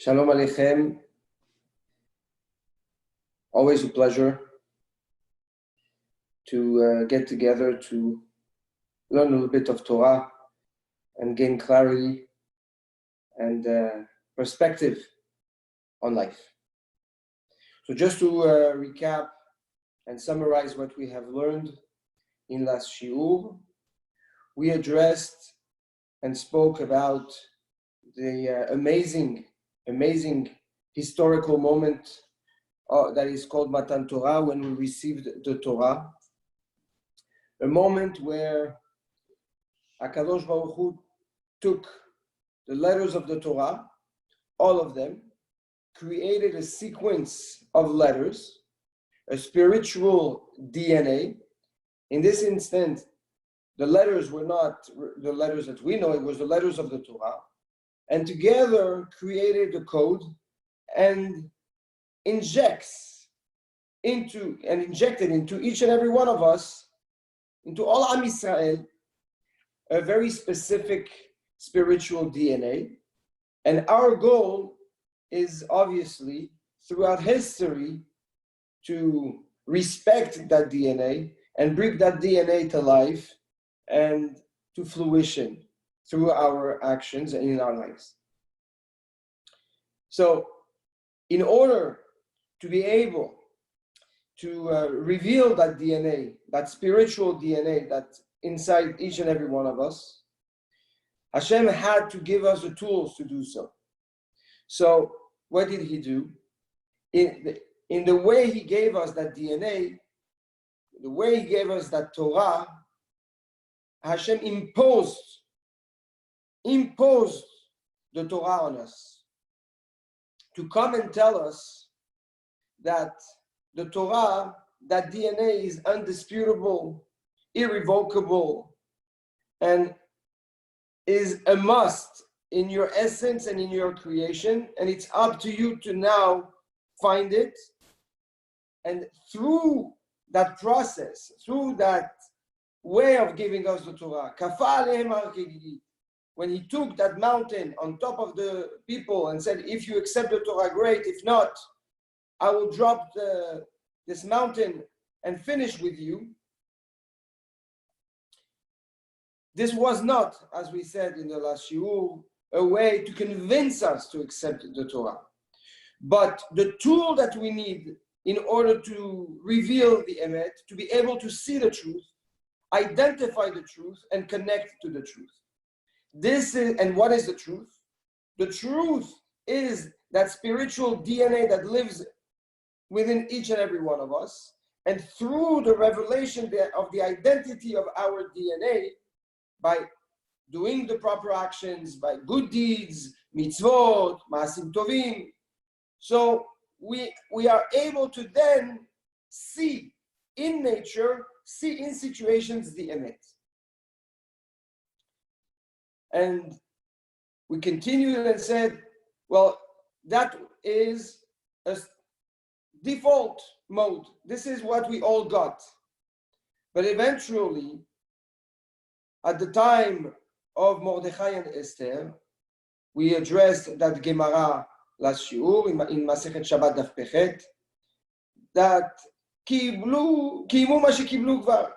Shalom Aleichem. Always a pleasure to get together to learn a little bit of Torah and gain clarity and perspective on life. So just to recap and summarize what we have learned in last shiur, we addressed and spoke about the amazing historical moment that is called Matan Torah, when we received the Torah. A moment where HaKadosh Baruch Hu took the letters of the Torah, all of them, created a sequence of letters, a spiritual DNA. In this instant, the letters were not the letters that we know, it was the letters of the Torah. And together created a code and injected into each and every one of us, into all Am Yisrael, a very specific spiritual DNA. And our goal is obviously throughout history to respect that DNA and bring that DNA to life and to fruition through our actions and in our lives. So in order to be able to reveal that DNA, that spiritual DNA that's inside each and every one of us, Hashem had to give us the tools to do so. So what did he do? In the way he gave us that DNA, the way he gave us that Torah, Hashem imposed the Torah on us to come and tell us that the Torah, that DNA is undisputable, irrevocable, and is a must in your essence and in your creation, and it's up to you to now find it. And through that process, through that way of giving us the Torah, when he took that mountain on top of the people and said, if you accept the Torah, great. If not, I will drop this mountain and finish with you. This was not, as we said in the last shiur, a way to convince us to accept the Torah. But the tool that we need in order to reveal the emet, to be able to see the truth, identify the truth, and connect to the truth. This is, and what is the truth? The truth is that spiritual DNA that lives within each and every one of us. And through the revelation of the identity of our DNA, by doing the proper actions, by good deeds, mitzvot, maasim tovim, so we are able to then see in nature, see in situations the emet. And we continued and said, well, that is a default mode. This is what we all got. But eventually, at the time of Mordechai and Esther, we addressed that Gemara last shiur in Masechet Shabbat Daf Pechet, that kimu ma shekiblu kvar.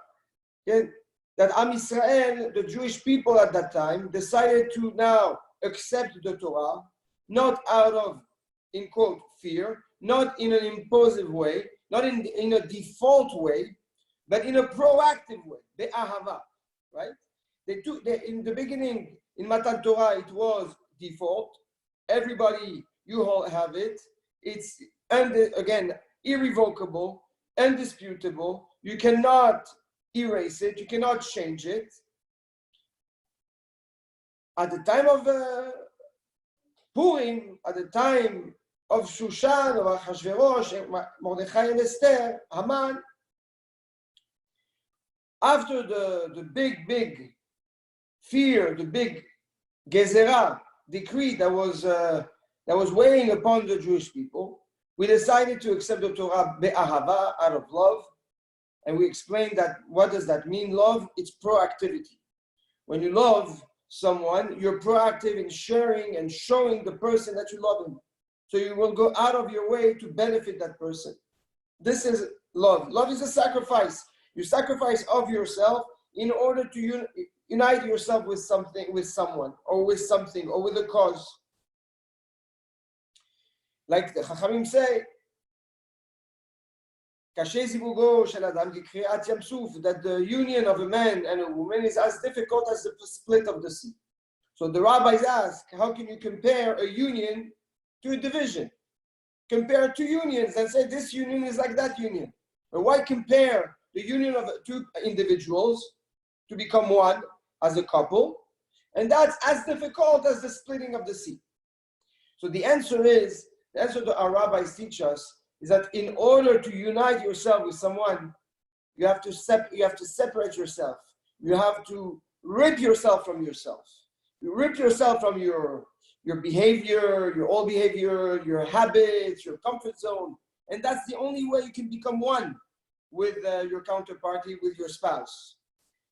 That Am Yisrael, the Jewish people at that time, decided to now accept the Torah, not out of, in quote, fear, not in an impulsive way, not in a default way, but in a proactive way, be'ahava, right? In the beginning, in Matan Torah, it was default. Everybody, you all have it. It's, again, irrevocable, indisputable. You cannot erase it, you cannot change it. At the time of Purim, at the time of Shushan, of Achashverosh, Mordechai and Esther, Haman, after the big fear, the big gezerah decree that was weighing upon the Jewish people, we decided to accept the Torah be'ahava, out of love. And we explained that, what does that mean, love? It's proactivity. When you love someone, you're proactive in sharing and showing the person that you love him. So you will go out of your way to benefit that person. This is love. Love is a sacrifice. You sacrifice of yourself in order to unite yourself with something, with someone, or with something, or with a cause. Like the Chachamim say, that the union of a man and a woman is as difficult as the split of the sea. So the rabbis ask, how can you compare a union to a division? Compare two unions and say this union is like that union. But why compare the union of two individuals to become one as a couple? And that's as difficult as the splitting of the sea. So the answer that our rabbis teach us is that in order to unite yourself with someone, you have to separate yourself. You have to rip yourself from yourself. You rip yourself from your behavior, your old behavior, your habits, your comfort zone. And that's the only way you can become one with your counterparty, with your spouse.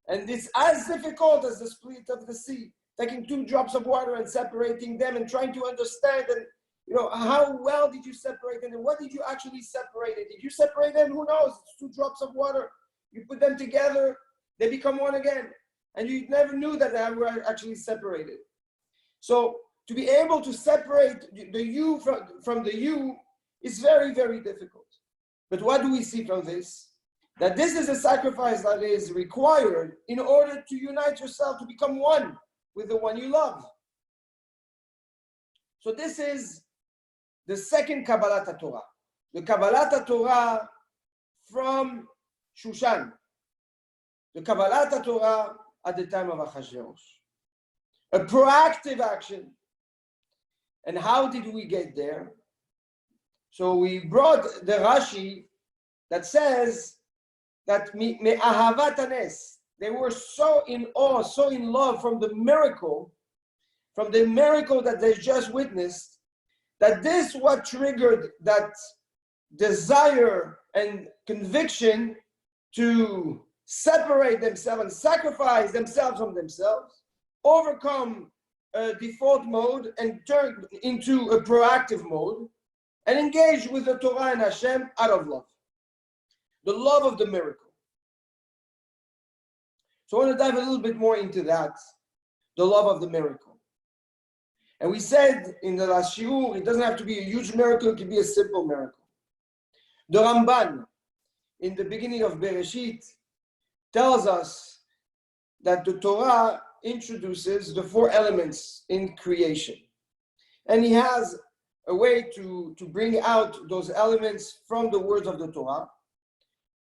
And it's as difficult as the split of the sea, taking 2 drops of water and separating them and trying to understand and how well did you separate them and what did you actually separate it? Did you separate them? Who knows? It's 2 drops of water. You put them together, they become one again. And you never knew that they were actually separated. So to be able to separate the you from the you is very, very difficult. But what do we see from this? That this is a sacrifice that is required in order to unite yourself, to become one with the one you love. So this is the second Kabbalat Torah. The Kabbalat Torah from Shushan. The Kabbalat Torah at the time of Achashverosh. A proactive action. And how did we get there? So we brought the Rashi that says that me'ahavat hanes, they were so in awe, so in love from the miracle that they just witnessed, that this what triggered that desire and conviction to separate themselves and sacrifice themselves from themselves, overcome a default mode and turn into a proactive mode and engage with the Torah and Hashem out of love. The love of the miracle. So I want to dive a little bit more into that, the love of the miracle. And we said in the last shiur, it doesn't have to be a huge miracle, it can be a simple miracle. The Ramban, in the beginning of Bereshit, tells us that the Torah introduces the 4 elements in creation. And he has a way to bring out those elements from the words of the Torah.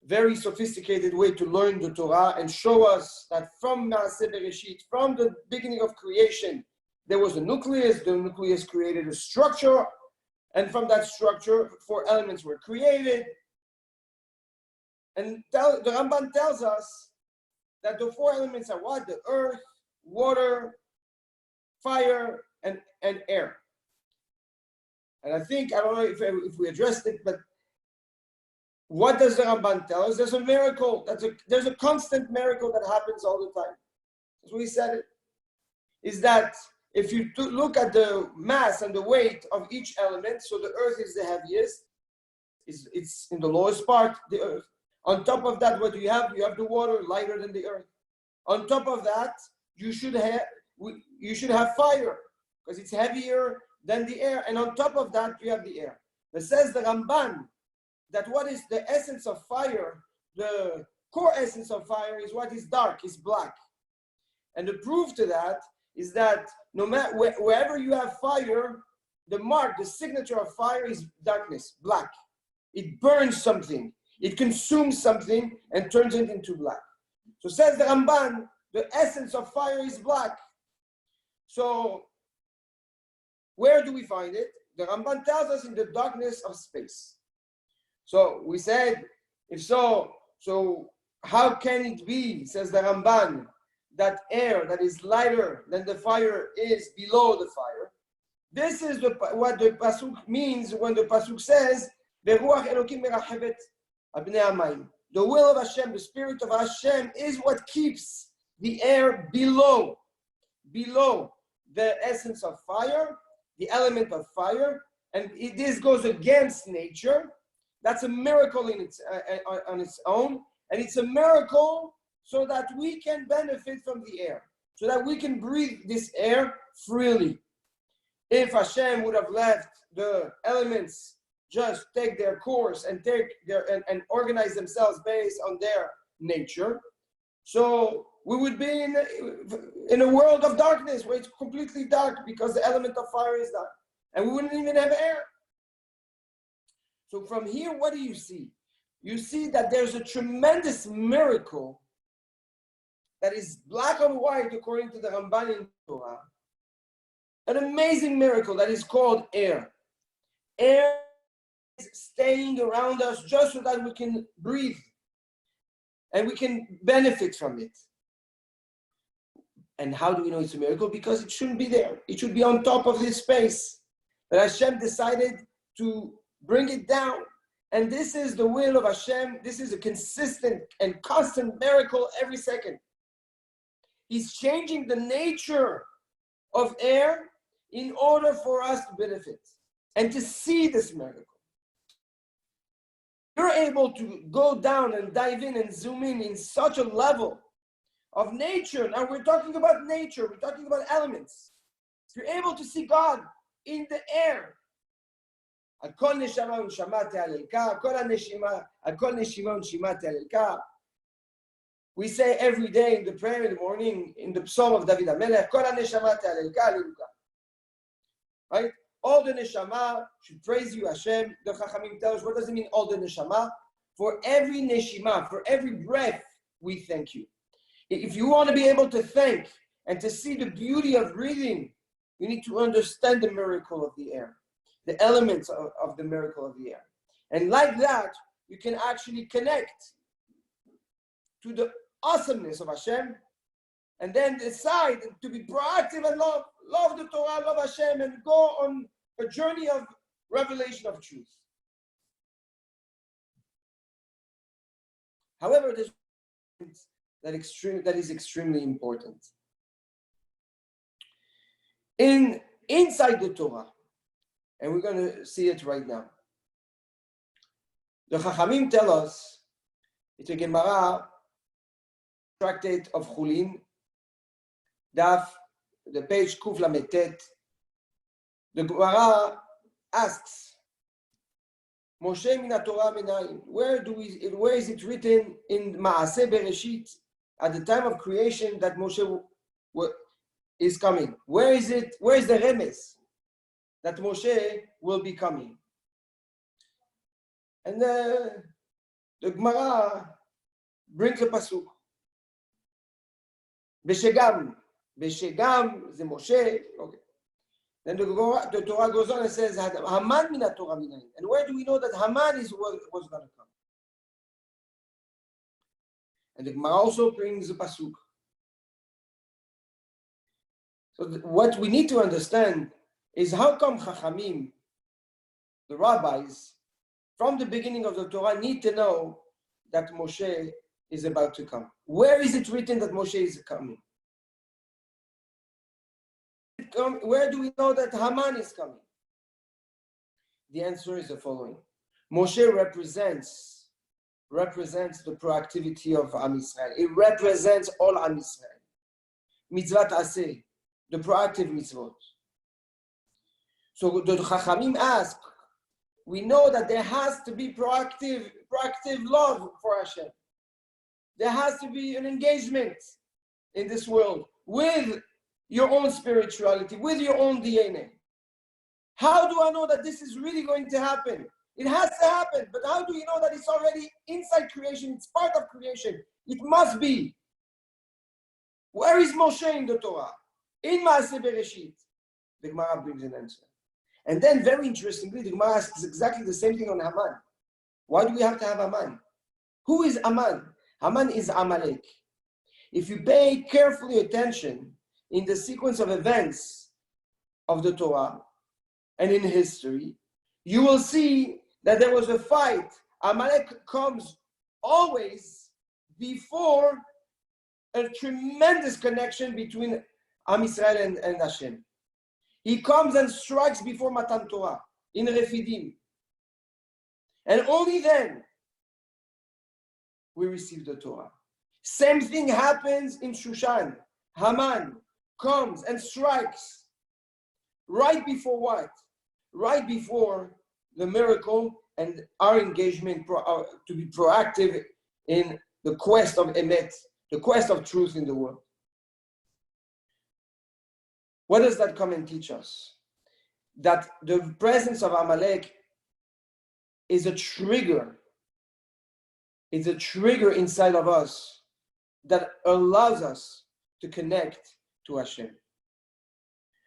Very sophisticated way to learn the Torah and show us that from Maaseh Bereshit, from the beginning of creation, there was a nucleus. The nucleus created a structure, and from that structure, 4 elements were created. And the Ramban tells us that the 4 elements are what? The earth, water, fire, and air. And I think, I don't know if we addressed it, but what does the Ramban tell us? There's a miracle. There's a constant miracle that happens all the time. As we said it, is that if you look at the mass and the weight of each element, so the earth is the heaviest, it's in the lowest part, the earth. On top of that, what do you have? You have the water, lighter than the earth. On top of that, you should have fire, because it's heavier than the air. And on top of that, you have the air. It says the Ramban that what is the essence of fire, the core essence of fire is what is dark, is black. And the proof to that is that no matter wherever you have fire, the mark, the signature of fire is darkness, black. It burns something, it consumes something and turns it into black. So says the Ramban, the essence of fire is black. So where do we find it? The Ramban tells us in the darkness of space. So we said, if so how can it be, says the Ramban, that air that is lighter than the fire is below the fire? This is what the Pasuk means when the Pasuk says, Beruach Elokim merachevet abnei hamayim. The will of Hashem, the spirit of Hashem is what keeps the air below the essence of fire, the element of fire, and this goes against nature, that's a miracle in on its own, and it's a miracle so that we can benefit from the air, so that we can breathe this air freely. If Hashem would have left the elements just take their course and and organize themselves based on their nature, so we would be in a world of darkness where it's completely dark because the element of fire is dark, and we wouldn't even have air. So from here, what do you see? You see that there's a tremendous miracle that is black on white according to the Ramban in Torah. An amazing miracle that is called air. Air is staying around us just so that we can breathe and we can benefit from it. And how do we know it's a miracle? Because it shouldn't be there. It should be on top of this space. But Hashem decided to bring it down. And this is the will of Hashem. This is a consistent and constant miracle every second. He's changing the nature of air in order for us to benefit and to see this miracle. You're able to go down and dive in and zoom in such a level of nature. Now we're talking about nature, we're talking about elements. You're able to see God in the air. We say every day in the prayer in the morning, in the Psalm of David HaMelech, right? All the neshama should praise you, Hashem. The Chachamim tell us, what does it mean, all the neshama? For every neshima, for every breath, we thank you. If you want to be able to thank and to see the beauty of breathing, you need to understand the miracle of the air, the elements of the miracle of the air. And like that, you can actually connect to the awesomeness of Hashem, and then decide to be proactive and love the Torah, love Hashem, and go on a journey of revelation of truth. However, there's that is extremely important. Inside the Torah, and we're going to see it right now. The Chachamim tell us, it's a Gemara, tractate of Chulin, Daf, the page Kuf Lametet. The Gemara asks, Moshe min Torah menayin. Where is it written in Maaseh Bereshit at the time of creation that Moshe is coming? Where is it? Where is the remes that Moshe will be coming? And the Gemara brings a pasuk. Beshegam the Moshe. Okay. Then the Torah goes on and says, Haman min Torah minayin. And where do we know that Haman was going to come? And the Gemara also brings a pasuk. So what we need to understand is how come Chachamim, the rabbis, from the beginning of the Torah, need to know that Moshe is about to come. Where is it written that Moshe is coming? Where do we know that Haman is coming? The answer is the following. Moshe represents the proactivity of Am Yisrael. It represents all Am Yisrael. Mitzvat Aseh, the proactive mitzvot. So the Chachamim ask, we know that there has to be proactive love for Hashem. There has to be an engagement in this world with your own spirituality, with your own DNA. How do I know that this is really going to happen? It has to happen, but how do you know that it's already inside creation? It's part of creation. It must be. Where is Moshe in the Torah? In Maaseh Bereshit. The Gemara brings an answer. And then, very interestingly, the Gemara asks exactly the same thing on Haman. Why do we have to have Haman? Who is Haman? Haman is Amalek. If you pay carefully attention in the sequence of events of the Torah and in history, you will see that there was a fight. Amalek comes always before a tremendous connection between Am Yisrael and Hashem. He comes and strikes before Matan Torah. in Refidim. And only then we receive the Torah. Same thing happens in Shushan. Haman comes and strikes right before what? Right before the miracle and our engagement to be proactive in the quest of Emet, the quest of truth in the world. What does that come and teach us? That the presence of Amalek is a trigger. It's a trigger inside of us that allows us to connect to Hashem.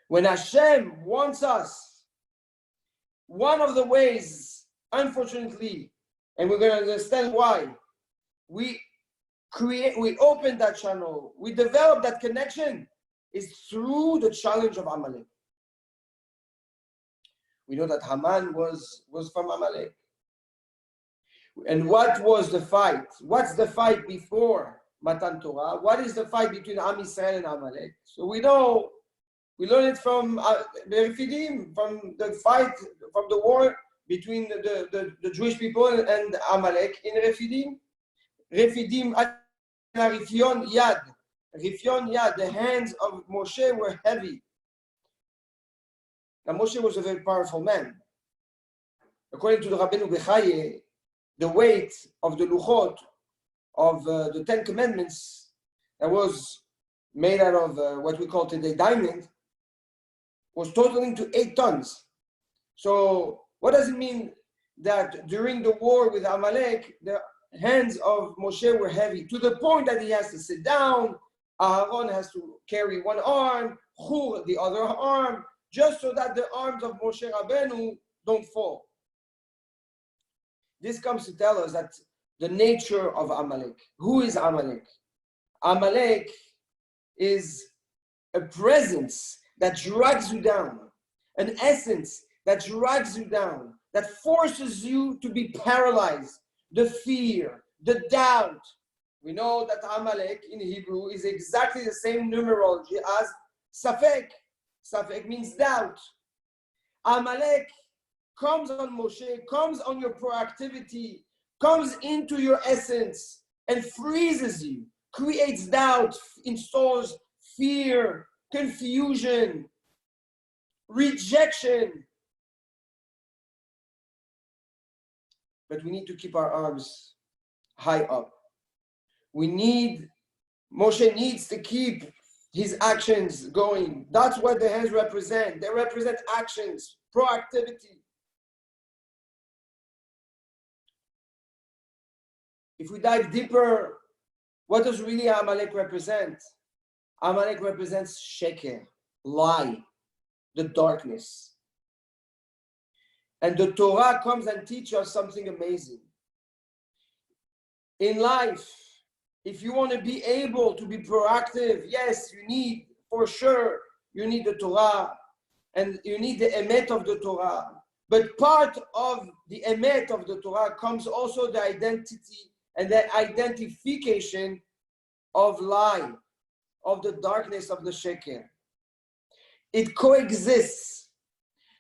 When Hashem wants us, one of the ways, unfortunately, and we're going to understand why, we open that channel, we develop that connection, is through the challenge of Amalek. We know that Haman was from Amalek. And what was the fight? What's the fight before Matan Torah? What is the fight between Am Yisrael and Amalek? So we know, we learn it from Refidim, from the fight, from the war between the Jewish people and Amalek in Refidim. Refidim, Rifyon Yad. Rifyon Yad, the hands of Moshe were heavy. Now Moshe was a very powerful man. According to the Rabbeinu Bechaye, the weight of the Luchot, of the Ten Commandments, that was made out of what we call today diamond, was totaling to 8 tons. So what does it mean that during the war with Amalek, the hands of Moshe were heavy, to the point that he has to sit down, Aaron has to carry one arm, Hur the other arm, just so that the arms of Moshe Rabbeinu don't fall. This comes to tell us that the nature of Amalek. Who is Amalek? Amalek is a presence that drags you down, an essence that drags you down, that forces you to be paralyzed. The fear, the doubt. We know that Amalek in Hebrew is exactly the same numerology as Safek. Safek means doubt. Amalek comes on Moshe, comes on your proactivity, comes into your essence and freezes you, creates doubt, installs fear, confusion, rejection. But we need to keep our arms high up. Moshe needs to keep his actions going. That's what the hands represent. They represent actions, proactivity. If we dive deeper, what does really Amalek represent? Amalek represents sheker, lie, the darkness. And the Torah comes and teaches us something amazing. In life, if you want to be able to be proactive, yes, you need the Torah, and you need the emet of the Torah. But part of the emet of the Torah comes also the identity and the identification of lie, of the darkness of the sheker. It coexists.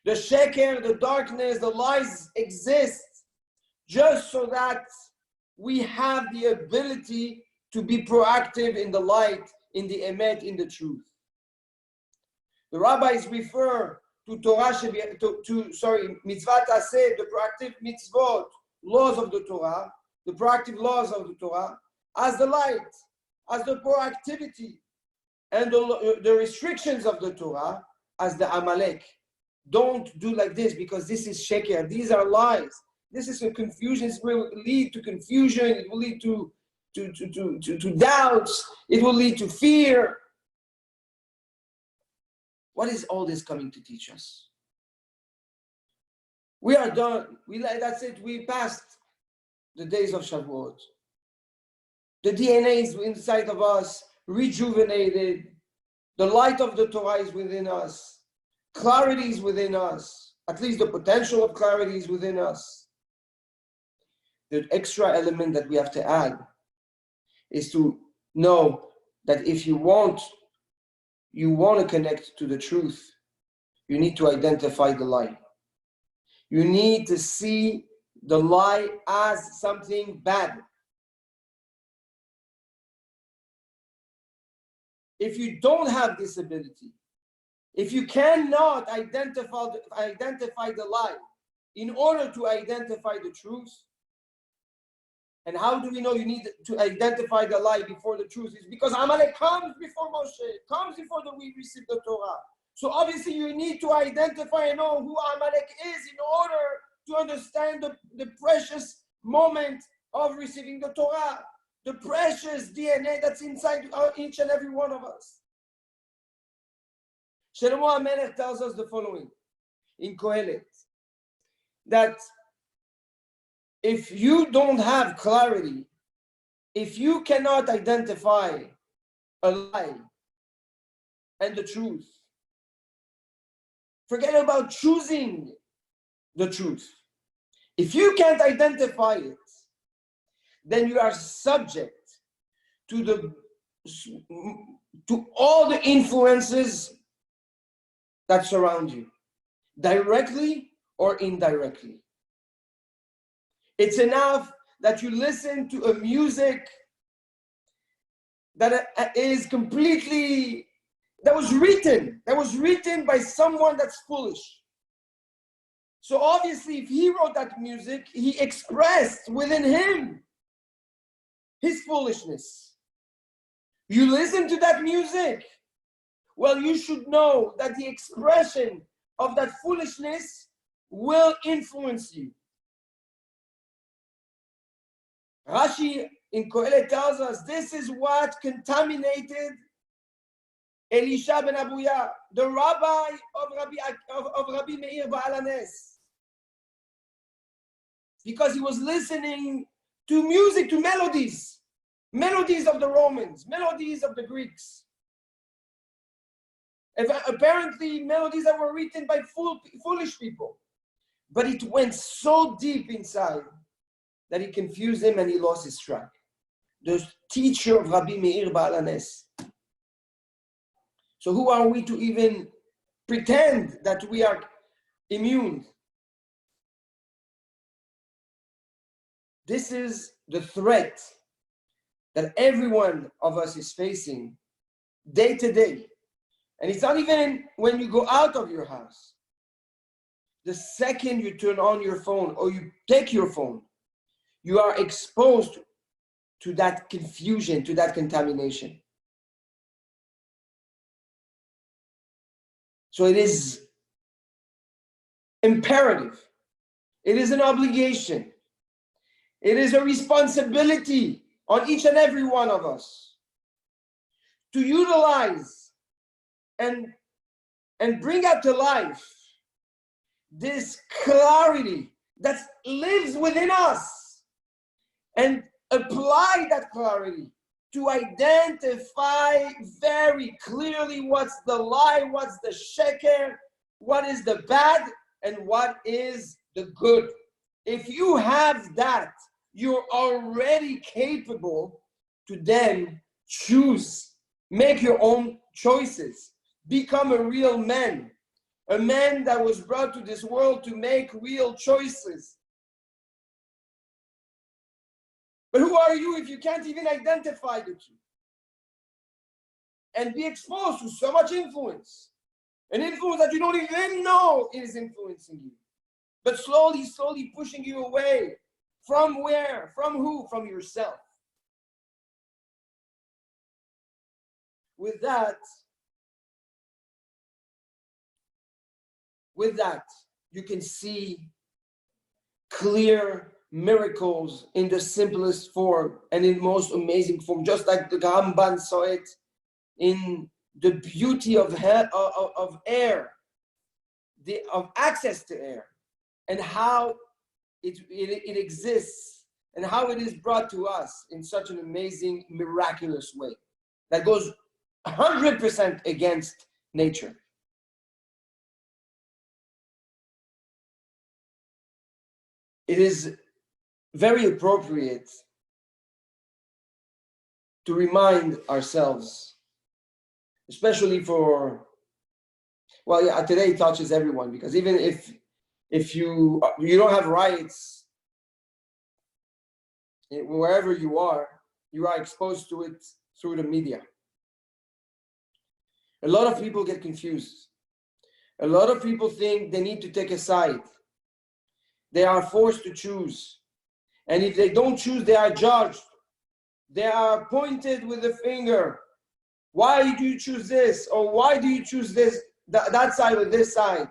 The sheker, the darkness, the lies exist just so that we have the ability to be proactive in the light, in the emet, in the truth. The rabbis refer to Torah, mitzvah taseh, the proactive mitzvot, laws of the Torah, the proactive laws of the Torah, as the light, as the proactivity, and the restrictions of the Torah as the Amalek. Don't do like this because this is sheker. These are lies. This is a confusion. It will lead to confusion. It will lead to doubts. It will lead to fear. What is all this coming to teach us? We are done. That's it. We passed the days of Shavuot. The DNA is inside of us, rejuvenated. The light of the Torah is within us. Clarity is within us. At least the potential of clarity is within us. The extra element that we have to add is to know that if you want to connect to the truth, you need to identify the lie. You need to see the lie as something bad. If you don't have this ability, if you cannot identify the lie in order to identify the truth, and how do we know you need to identify the lie before the truth? It's because Amalek comes before Moshe, comes before we receive the Torah. So obviously you need to identify and know who Amalek is in order to understand the precious moment of receiving the Torah, the precious DNA that's inside each and every one of us. Shlomo HaMelech tells us the following in Kohelet, that if you don't have clarity, if you cannot identify a lie and the truth, forget about choosing the truth. If you can't identify it, then you are subject to all the influences that surround you, directly or indirectly. It's enough that you listen to a music that was written by someone that's foolish. So obviously, if he wrote that music, he expressed within him his foolishness. You listen to that music, well, you should know that the expression of that foolishness will influence you. Rashi in Kohelet tells us this is what contaminated Elisha ben Abuya, the rabbi of Rabbi Meir Baal HaNes, because he was listening to music, to melodies of the Romans, melodies of the Greeks. Apparently melodies that were written by foolish people. But it went so deep inside that it confused him and he lost his track. The teacher of Rabbi Meir Baal HaNes. So who are we to even pretend that we are immune? This is the threat that every one of us is facing day to day. And it's not even when you go out of your house. The second you turn on your phone or you take your phone, you are exposed to that confusion, to that contamination. So it is imperative. It is an obligation. It is a responsibility on each and every one of us to utilize and bring out to life this clarity that lives within us and apply that clarity to identify very clearly what's the lie, what's the sheker, what is the bad, and what is the good. If you have that, you're already capable to then choose, make your own choices, become a real man, a man that was brought to this world to make real choices. But who are you if you can't even identify the truth and be exposed to so much influence? An influence that you don't even know is influencing you, but slowly pushing you away. From where? From who? From yourself. With that, you can see clear miracles in the simplest form and in most amazing form, just like the Ramban saw it in the beauty of air, of access to air, and how it exists, and how it is brought to us in such an amazing, miraculous way that goes 100% against nature. It is very appropriate to remind ourselves, especially today it touches everyone, because even if if you don't have riots wherever you are exposed to it through the media. A lot of people get confused. A lot of people think they need to take a side. They are forced to choose. And if they don't choose, they are judged. They are pointed with a finger. Why do you choose this? Or why do you choose this, that side or this side?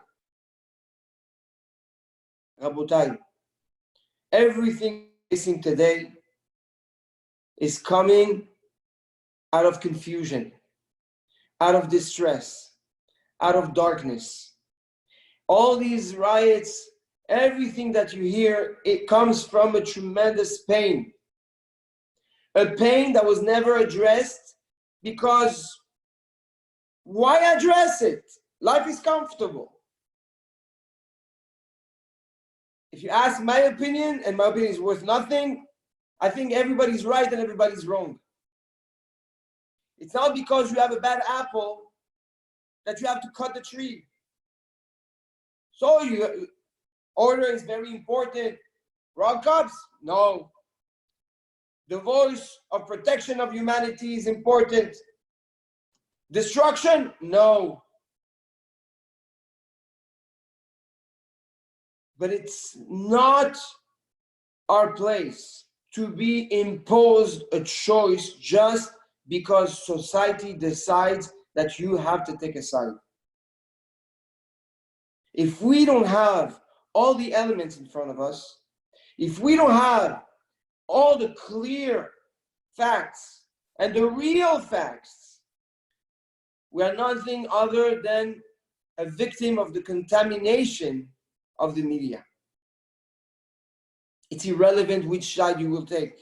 Rabotai, everything facing today is coming out of confusion, out of distress, out of darkness. All these riots, everything that you hear, it comes from a tremendous pain. A pain that was never addressed, because why address it? Life is comfortable. If you ask my opinion, and my opinion is worth nothing, I think everybody's right and everybody's wrong. It's not because you have a bad apple that you have to cut the tree. So order is very important. Wrong cops? No. The voice of protection of humanity is important. Destruction? No. But it's not our place to be imposed a choice just because society decides that you have to take a side. If we don't have all the elements in front of us, if we don't have all the clear facts and the real facts, we are nothing other than a victim of the contamination of the media. It's irrelevant which side you will take.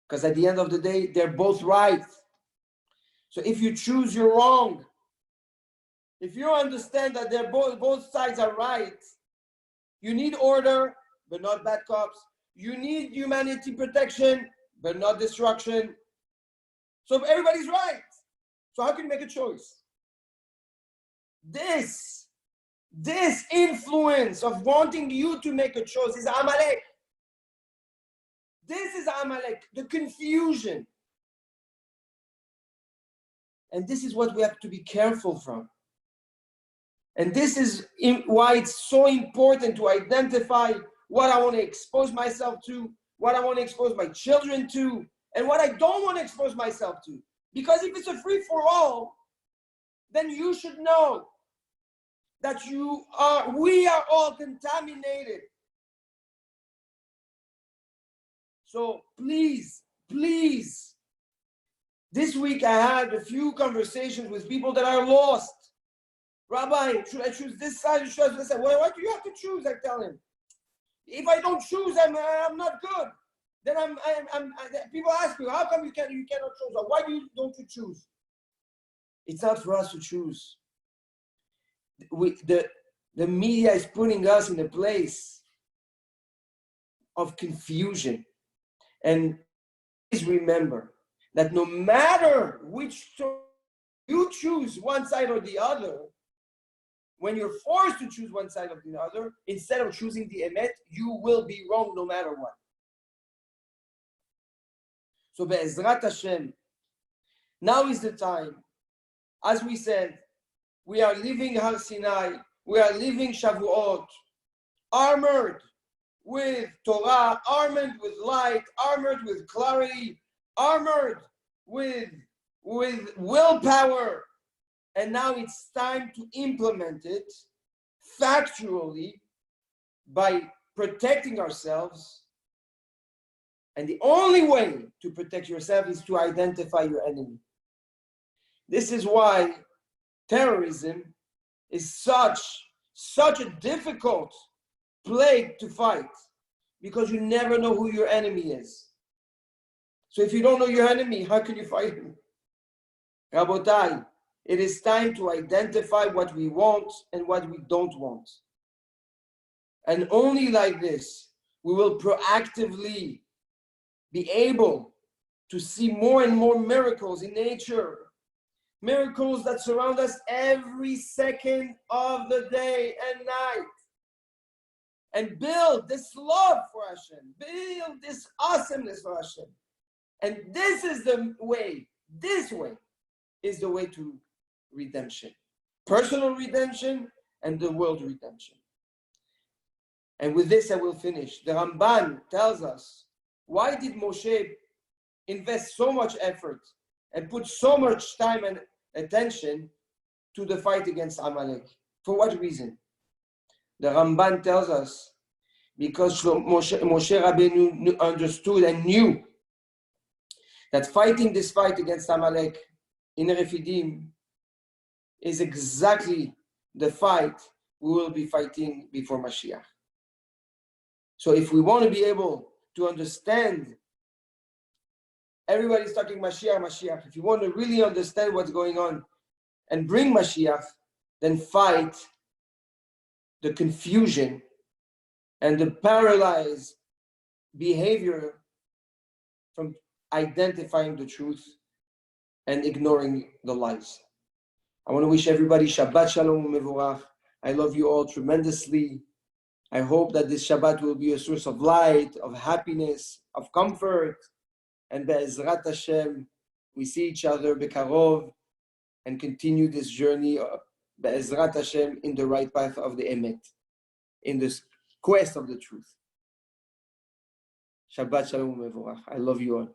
Because at the end of the day, they're both right. So if you choose, you're wrong. If you understand that they're both sides are right, you need order, but not bad cops. You need humanity protection, but not destruction. So everybody's right. So how can you make a choice? This influence of wanting you to make a choice is Amalek. This is Amalek, the confusion. And this is what we have to be careful from. And this is why it's so important to identify what I want to expose myself to, what I want to expose my children to, and what I don't want to expose myself to. Because if it's a free-for-all, then you should know that we are all contaminated. So please, this week I had a few conversations with people that are lost. Rabbi, should I choose this side or should I choose this side? Well, what do you have to choose? I tell him. If I don't choose, I'm not good. Then people ask me, how come you cannot choose? Or why don't you choose? It's not for us to choose. The media is putting us in a place of confusion. And please remember that no matter which you choose one side or the other, when you're forced to choose one side or the other, instead of choosing the emet, you will be wrong no matter what. So Be'ezrat Hashem, now is the time. As we said, we are leaving Har Sinai, we are leaving Shavuot, armored with Torah, armored with light, armored with clarity, armored with willpower. And now it's time to implement it factually by protecting ourselves. And the only way to protect yourself is to identify your enemy. This is why terrorism is such a difficult plague to fight, because you never know who your enemy is. So if you don't know your enemy, how can you fight him? Rabotai, it is time to identify what we want and what we don't want. And only like this, we will proactively be able to see more and more miracles in nature, miracles that surround us every second of the day and night. And build this love for Hashem. Build this awesomeness for Hashem. And this is the way. This way is the way to redemption. Personal redemption and the world redemption. And with this I will finish. The Ramban tells us, why did Moshe invest so much effort and put so much time and attention to the fight against Amalek? For what reason? The Ramban tells us, because Moshe Rabbeinu understood and knew that fighting this fight against Amalek in Refidim is exactly the fight we will be fighting before Mashiach. So if we want to be able to understand, everybody's talking Mashiach, Mashiach. If you want to really understand what's going on and bring Mashiach, then fight the confusion and the paralyzed behavior from identifying the truth and ignoring the lies. I want to wish everybody Shabbat Shalom U'Mevorach. I love you all tremendously. I hope that this Shabbat will be a source of light, of happiness, of comfort. And Be'ezrat Hashem, we see each other Bekarov and continue this journey of Be'ezrat Hashem in the right path of the Emet, in this quest of the truth. Shabbat Shalom U'Mevorach. I love you all.